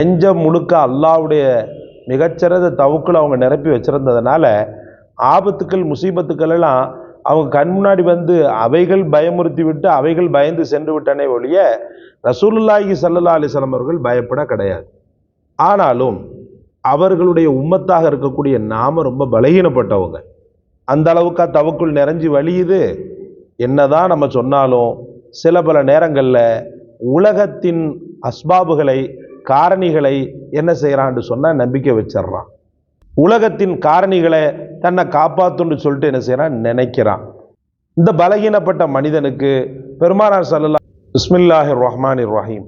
நெஞ்சம் முழுக்க அல்லாஹ்வுடைய மிகச்சிறந்த தவக்குள் அவங்க நிரப்பி வச்சிருந்ததுனால ஆபத்துக்கள் முசீபத்துக்கள் எல்லாம் அவங்க கண் முன்னாடி வந்து அவைகள் பயமுறுத்தி விட்டு அவைகள் பயந்து சென்று விட்டனே ஒழிய ரசூலுல்லாஹி ஸல்லல்லாஹு அலைஹி வஸல்லம் அவர்கள் பயப்பட கிடையாது. ஆனாலும் அவர்களுடைய உம்மத்தாக இருக்கக்கூடிய நாம ரொம்ப பலகீனப்பட்டவங்க. அந்த அளவுக்கு தவக்குள் நிறைஞ்சி வழியுது. என்னதான் நம்ம சொன்னாலும் சில பல நேரங்களில் உலகத்தின் அஸ்பாபுகளை காரணிகளை என்ன செய்யறான்னு சொன்னா நம்பிக்கை வச்சிடறான். உலகத்தின் காரணிகளை தன்னை காப்பாத்துன்னு சொல்லிட்டு என்ன செய்யறான், நினைக்கிறான். இந்த பலகீனப்பட்ட மனிதனுக்கு பெருமானார் ஸல்லல்லாஹு பிஸ்மில்லாஹிர் ரஹ்மானிர் ரஹீம்.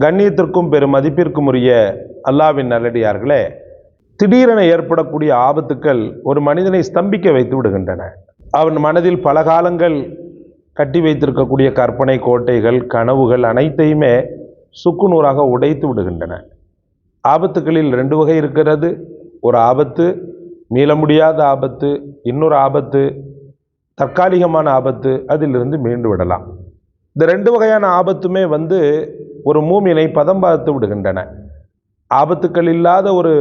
கண்ணியத்திற்கும் பெரும் மதிப்பிற்கும் உரிய அல்லாஹ்வின் நல்லடியார்களே, திடீரென ஏற்படக்கூடிய ஆபத்துக்கள் ஒரு மனிதனை ஸ்தம்பிக்க வைத்து விடுகின்றன. அவன் மனதில் பல காலங்கள் கட்டி வைத்திருக்கக்கூடிய கற்பனை கோட்டைகள் கனவுகள் அனைத்தையுமே சுக்குநூறாக உடைத்து விடுகின்றன. ஆபத்துக்களில் 2 வகை இருக்கிறது. ஒரு ஆபத்து மீள முடியாத ஆபத்து, இன்னொரு ஆபத்து தற்காலிகமான ஆபத்து, அதிலிருந்து மீண்டு விடலாம். இந்த 2 வகையான ஆபத்துமே வந்து ஒரு மூமினை பதம் பார்த்து விடுகின்றன. ஆபத்துக்கள் இல்லாத ஒரு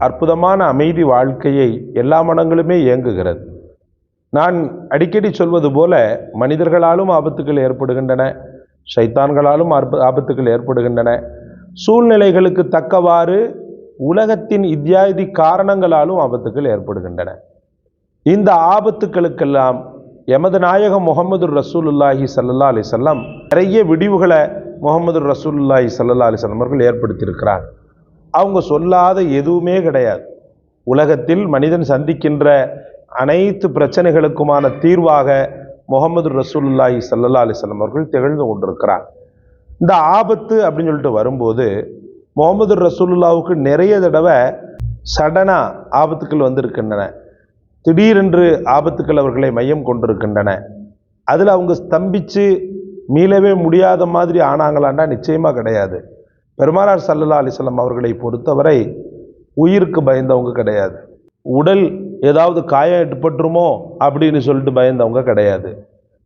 அற்புதமான அமைதி வாழ்க்கையை எல்லா மனங்களுமே இயங்குகிறது. நான் அடிக்கடி சொல்வது போல மனிதர்களாலும் ஆபத்துக்கள் ஏற்படுகின்றன, ஷைத்தான்களாலும் ஆபத்துக்கள் ஏற்படுகின்றன. சூழ்நிலைகளுக்கு தக்கவாறு உலகத்தின் இத்தியாதி காரணங்களாலும் ஆபத்துக்கள் ஏற்படுகின்றன. இந்த ஆபத்துக்களுக்கெல்லாம் எமது நாயகம் முஹம்மது ரசூலுல்லாஹி ஸல்லல்லாஹு அலைஹி வஸல்லம் நிறைய விடிவுகளை முஹம்மது ரசூலுல்லாஹி ஸல்லல்லாஹு அலைஹி வஸல்லம் அவர்கள் ஏற்படுத்தியிருக்கிறார். அவங்க சொல்லாத எதுவுமே கிடையாது. உலகத்தில் மனிதன் சந்திக்கின்ற அனைத்து பிரச்சனைகளுக்குமான தீர்வாக முஹம்மது ரசூலுல்லாஹி ஸல்லல்லாஹு அலைஹி வஸல்லம் அவர்கள் திகழ்ந்து கொண்டிருக்கிறார். இந்த ஆபத்து அப்படின்னு சொல்லிட்டு வரும்போது முஹம்மது ரசூலுல்லாவுக்கு நிறைய தடவை சடனா ஆபத்துக்கள் வந்திருக்கின்றன. திடீரென்று ஆபத்துக்கள் அவர்களை மையம் கொண்டிருக்கின்றன. அதில் அவங்க ஸ்தம்பிச்சு மீளவே முடியாத மாதிரி ஆனாங்களாண்டா நிச்சயமாக கிடையாது. பெருமானார் ஸல்லல்லாஹு அலைஹி வஸல்லம் அவர்களை பொறுத்தவரை உயிருக்கு பயந்தவங்க கிடையாது. உடல் ஏதாவது காயம் ஏற்பட்டுருமோ அப்படின்னு சொல்லிட்டு பயந்தவங்க கிடையாது.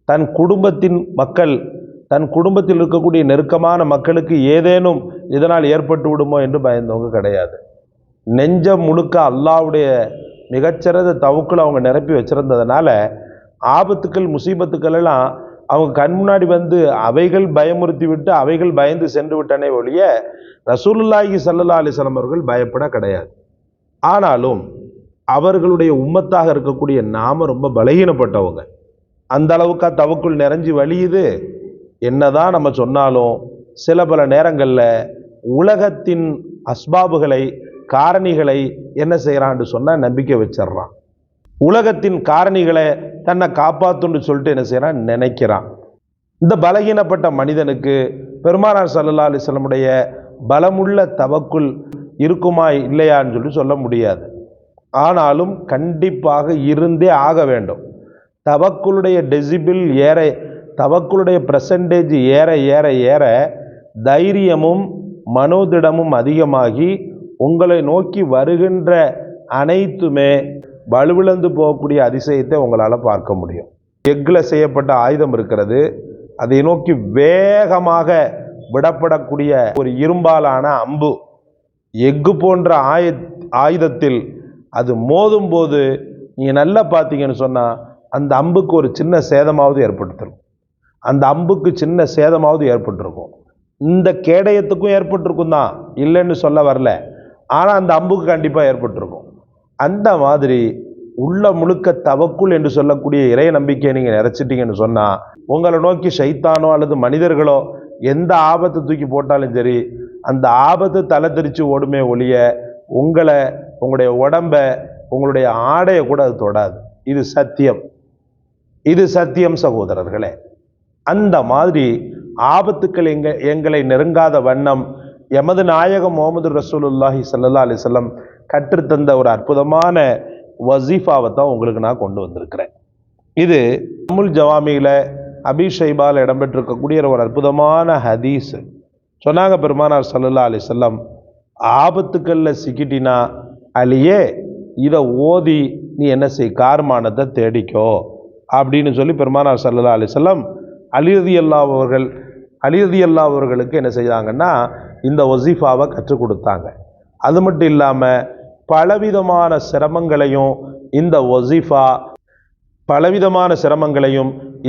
தன் குடும்பத்தின் மக்கள், தன் குடும்பத்தில் இருக்கக்கூடிய நெருக்கமான மக்களுக்கு ஏதேனும் இதனால் ஏற்பட்டு விடுமோ என்று பயந்தவங்க கிடையாது. நெஞ்சம் முழுக்க அல்லாஹ்வுடைய மிகச்சிறந்த தவக்குள் அவங்க நிரப்பி வச்சிருந்ததுனால ஆபத்துக்கள் முசீபத்துக்கள் எல்லாம் அவங்க கண் முன்னாடி வந்து அவைகள் பயமுறுத்தி விட்டு அவைகள் பயந்து சென்று விட்டனே ஒழிய ரசூலுல்லாஹி ஸல்லல்லாஹு அலைஹி வஸல்லம் அவர்கள் பயப்பட கிடையாது. ஆனாலும் அவர்களுடைய உம்மத்தாக இருக்கக்கூடிய நாம ரொம்ப பலகீனப்பட்டவங்க. அந்த அளவுக்கு தவக்குள் நிறைஞ்சி வழியுது. என்னதான் நம்ம சொன்னாலும் சில பல நேரங்களில் உலகத்தின் அஸ்பாபுகளை காரணிகளை என்ன செய்யறான்னு சொன்னா நம்பிக்கை வச்சிடறான். உலகத்தின் காரணிகளை தன்னை காப்பாத்துன்னு சொல்லிட்டு என்ன செய்யறான், நினைக்கிறான். இந்த பலகீனப்பட்ட மனிதனுக்கு பெருமானார் ஸல்லல்லாஹு அலைஹி வஸல்லமுடைய பலமுள்ள தவக்குள் இருக்குமா இல்லையான்னு சொல்லி சொல்ல முடியாது. ஆனாலும் கண்டிப்பாக இருந்தே ஆக வேண்டும். தவக்குளுடைய டெசிபிள் ஏற, தவக்குளுடைய பெர்சன்டேஜ் ஏற ஏற ஏற தைரியமும் மனோதிடமும் அதிகமாகி உங்களை நோக்கி வருகின்ற அனைத்துமே வலுவிழந்து போகக்கூடிய அதிசயத்தை உங்களால் பார்க்க முடியும். எஃகில் செய்யப்பட்ட ஆயுதம் இருக்கிறது, அதை நோக்கி வேகமாக விடப்படக்கூடிய ஒரு இரும்பாலான அம்பு. எஃகு போன்ற ஆயுதத்தில் அது மோதும் போது நீங்கள் நல்லா பார்த்தீங்கன்னு சொன்னால் அந்த அம்புக்கு ஒரு சின்ன சேதமாவது ஏற்பட்டுருக்கும். அந்த அம்புக்கு சின்ன சேதமாவது ஏற்பட்டிருக்கும். இந்த கேடயத்துக்கும் ஏற்பட்டிருக்கும் தான், இல்லைன்னு சொல்ல வரல. ஆனால் அந்த அம்புக்கு கண்டிப்பாக ஏற்பட்டிருக்கும். அந்த மாதிரி உள்ள முழுக்க தவக்குள் என்று சொல்லக்கூடிய இறை நம்பிக்கையை நீங்கள் நிறைச்சிட்டீங்கன்னு சொன்னால் உங்களை நோக்கி ஷைத்தானோ அல்லது மனிதர்களோ எந்த ஆபத்தை தூக்கி போட்டாலும் சரி, அந்த ஆபத்து தலை தெரிச்சு ஓடுமே ஒழிய உங்களை, உங்களுடைய உடம்ப, உங்களுடைய ஆடையை கூட அது தொடாது. இது சத்தியம், இது சத்தியம் சகோதரர்களே. அந்த மாதிரி ஆபத்துக்கள் எங்களை நெருங்காத வண்ணம் எமது நாயகம் முஹம்மது ரசூலுல்லாஹி ஸல்லல்லாஹு அலைஹி வஸல்லம் கற்றுத்தந்த ஒரு அற்புதமான வசீஃபாவை தான் உங்களுக்கு நான் கொண்டு வந்திருக்கிறேன். இது அமுல் ஜவாமியில் அபி ஷைபால் இடம்பெற்றிருக்கக்கூடிய ஒரு அற்புதமான ஹதீஸ். சொன்னாங்க பெருமானார் ஸல்லல்லாஹு அலைஹி வஸல்லம், ஆபத்துக்களில் சிக்கிட்டினா அலியே இதை ஓதி நீ என்ன செய், கார்மானத்தை தேடிக்கோ அப்படின்னு சொல்லி பெருமானார் ஸல்லல்லாஹு அலைஹி வஸல்லம் அலி ரலியல்லாஹு அவர்கள் அலி ரலியல்லாஹு அவர்களுக்கு என்ன செய்தாங்கன்னா இந்த வசீஃபாவை கற்றுக் கொடுத்தாங்க. அது மட்டும் இல்லாமல் பலவிதமான சிரமங்களையும்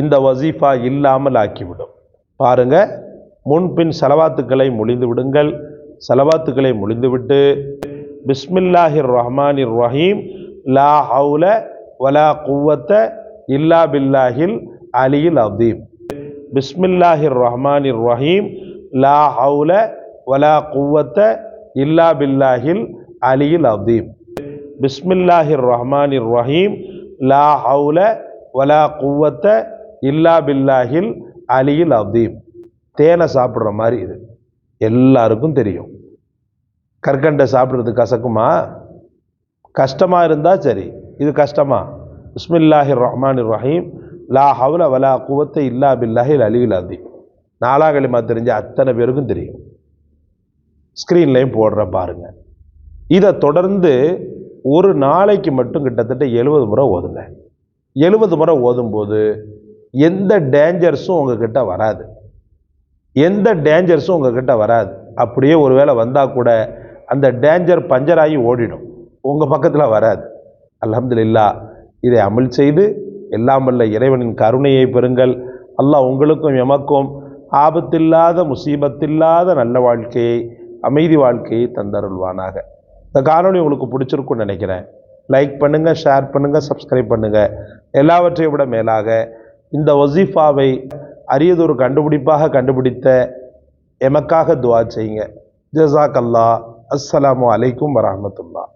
இந்த வசீஃபா இல்லாமல் ஆக்கிவிடும். பாருங்க, முன்பின் சலவாத்துக்களை மொழிந்து விடுங்கள். சலவாத்துக்களை மொழிந்துவிட்டு பிஸ்மில்லாஹிர் ரஹ்மானிர் ரஹீம் லா ஹவுல வலா குவத்த இல்லா பில்லாஹில் அலியில் அதீம். பிஸ்மில்லாஹிர் ரஹ்மானிர் ரஹீம் லா ஹவுல வலா குவத்த இல்லா பில்லாஹில் அலியில் அதீம். பிஸ்மில்லாஹிர் ரஹ்மானிர் ரஹீம் லா ஹவுல வலா குவத்த இல்லா பில்லாஹில் அலியில் அதீம். தேனை சாப்பிட்ற மாதிரி இது எல்லாருக்கும் தெரியும். கற்கண்டை சாப்பிட்றது கசக்குமா? கஷ்டமாக இருந்தால் சரி. இது கஷ்டமா? பிஸ்மில்லாஹிர் ரஹ்மானிர் ரஹீம் லா ஹவுல வலா குவத்த இல்லா பில்லாஹில் அலியில் அதீம். நாலாகளிமா தெரிஞ்ச அத்தனை பேருக்கும் தெரியும். ஸ்க்ரீன்லையும் போடுற பாருங்க. இதை தொடர்ந்து ஒரு நாளைக்கு மட்டும் கிட்டத்தட்ட 70 முறை ஓதுங்க. 70 முறை ஓதும்போது எந்த டேஞ்சர்ஸும் உங்ககிட்ட வராது. அப்படியே ஒருவேளை வந்தால் கூட அந்த டேஞ்சர் பஞ்சராகி ஓடிடும், உங்கள் பக்கத்தில் வராது. அல்ஹம்துலில்லாஹ். இதை அமல் செய்து எல்லாம் வல்ல இறைவனின் கருணையை பெறுங்கள். அல்லாஹ் உங்களுக்கும் எமக்கும் ஆபத்தில்லாத முசீபத்தில்லாத நல்ல வாழ்க்கையை, அமைதி வாழ்க்கையை தந்தருள்வானாக. இந்த காணொளி உங்களுக்கு பிடிச்சிருக்குன்னு நினைக்கிறேன். லைக் பண்ணுங்கள், ஷேர் பண்ணுங்கள், சப்ஸ்கிரைப் பண்ணுங்கள். எல்லாவற்றையும் விட மேலாக இந்த வசீஃபாவை அரியதொரு கண்டுபிடிப்பாக கண்டுபிடித்த எமக்காக துஆ செய்யுங்க. ஜஸாக்கல்லாஹ். அஸ்ஸலாமு அலைக்கும் வரஹ்மத்துல்லாஹ்.